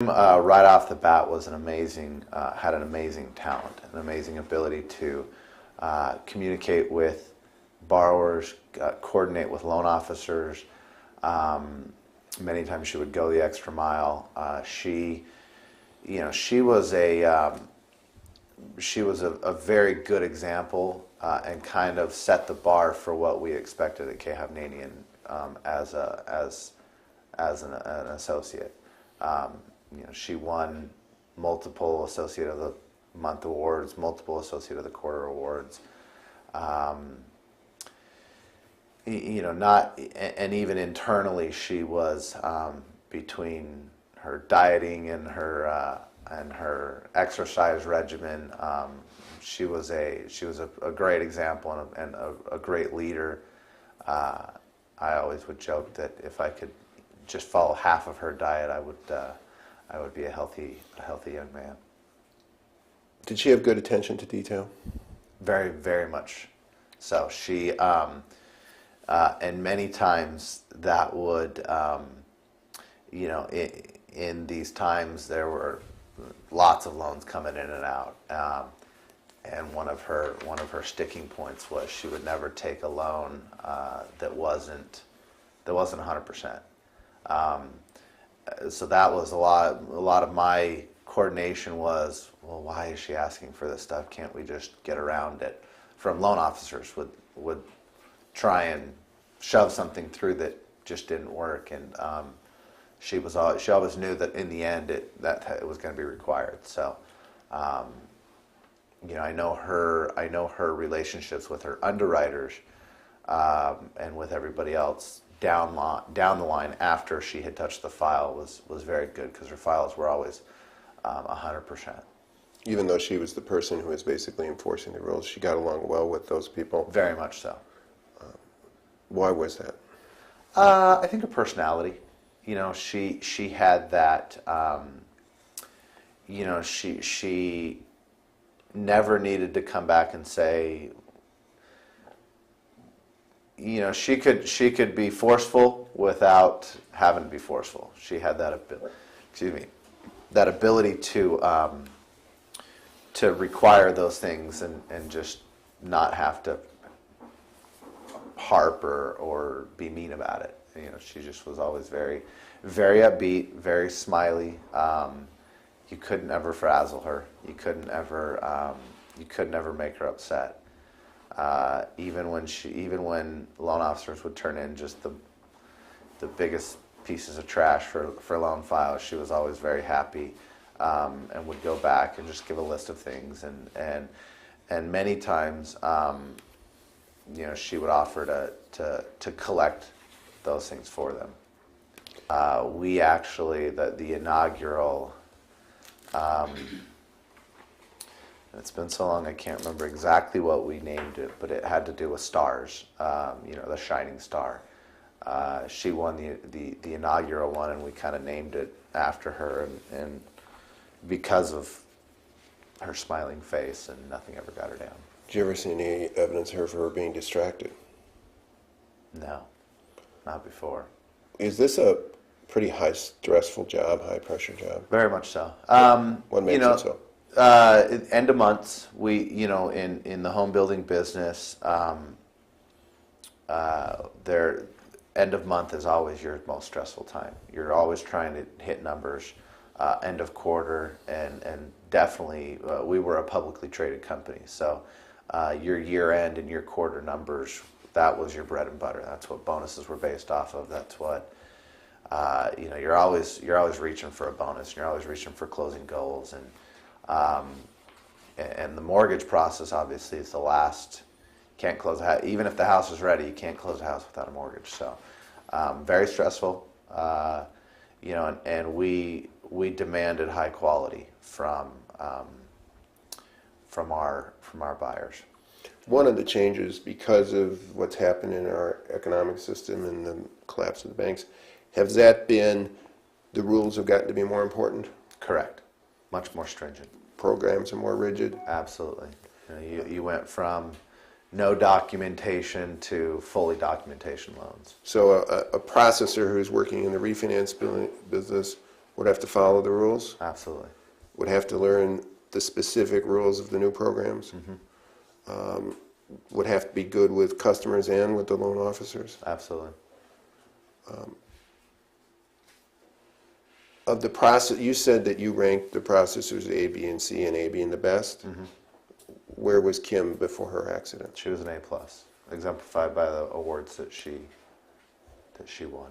Right off the bat was an amazing, had an amazing talent, an amazing ability to communicate with borrowers, coordinate with loan officers. Many times she would go the extra mile. She was a very good example and kind of set the bar for what we expected at K. Hovnanian as an associate. She won multiple Associate of the Month awards, multiple Associate of the Quarter awards. And even internally, she was between her dieting and her exercise regimen. She was a great example and a great leader. I always would joke that if I could just follow half of her diet, I would be a healthy young man. Did she have good attention to detail? Very, very much so. She, and many times that would, in these times there were lots of loans coming in and out. And one of her sticking points was she would never take a loan that wasn't 100%. So that was a lot of my coordination was, well, why is she asking for this stuff? Can't we just get around it? From loan officers would try and shove something through that just didn't work, and she always knew that in the end it was going to be required. So I know her relationships with her underwriters and with everybody else down the line after she had touched the file was very good, because her files were always 100%. Even though she was the person who was basically enforcing the rules, she got along well with those people? Very much so. Why was that? I think her personality. She had that. She never needed to come back and say. She could be forceful without having to be forceful. She had that ability to require those things and just not have to harp or be mean about it. She just was always very, very upbeat, very smiley. You couldn't ever frazzle her. You couldn't ever make her upset. Even when loan officers would turn in just the biggest pieces of trash for loan files, she was always very happy, and would go back and just give a list of things, and many times she would offer to collect those things for them. We actually, the inaugural, it's been so long I can't remember exactly what we named it, but it had to do with stars, the shining star. She won the inaugural one, and we kind of named it after her, and because of her smiling face, and nothing ever got her down. Did you ever see any evidence of her being distracted? No, not before. Is this a pretty stressful job, high pressure job? Very much so. What makes it so? End of months, we, in the home building business, end of month is always your most stressful time. You're always trying to hit numbers. End of quarter, and definitely, we were a publicly traded company, so your year end and your quarter numbers, that was your bread and butter. That's what bonuses were based off of. That's what you're always reaching for a bonus. You're always reaching for closing goals, and the mortgage process obviously is the last. Can't close a house. Even if the house is ready, you can't close a house without a mortgage. So very stressful. And we demanded high quality from our buyers. One of the changes, because of what's happened in our economic system and the collapse of the banks, has that been the rules have gotten to be more important? Correct. Much more stringent. Programs are more rigid? Absolutely. You went from no documentation to fully documentation loans. So a processor who's working in the refinance business would have to follow the rules, Absolutely. would have to learn the specific rules of the new programs, would have to be good with customers and with the loan officers. Absolutely. Of the process, you said that you ranked the processors A, B, and C, and A being the best. Where was Kim before her accident? She was an A+, exemplified by the awards that she won.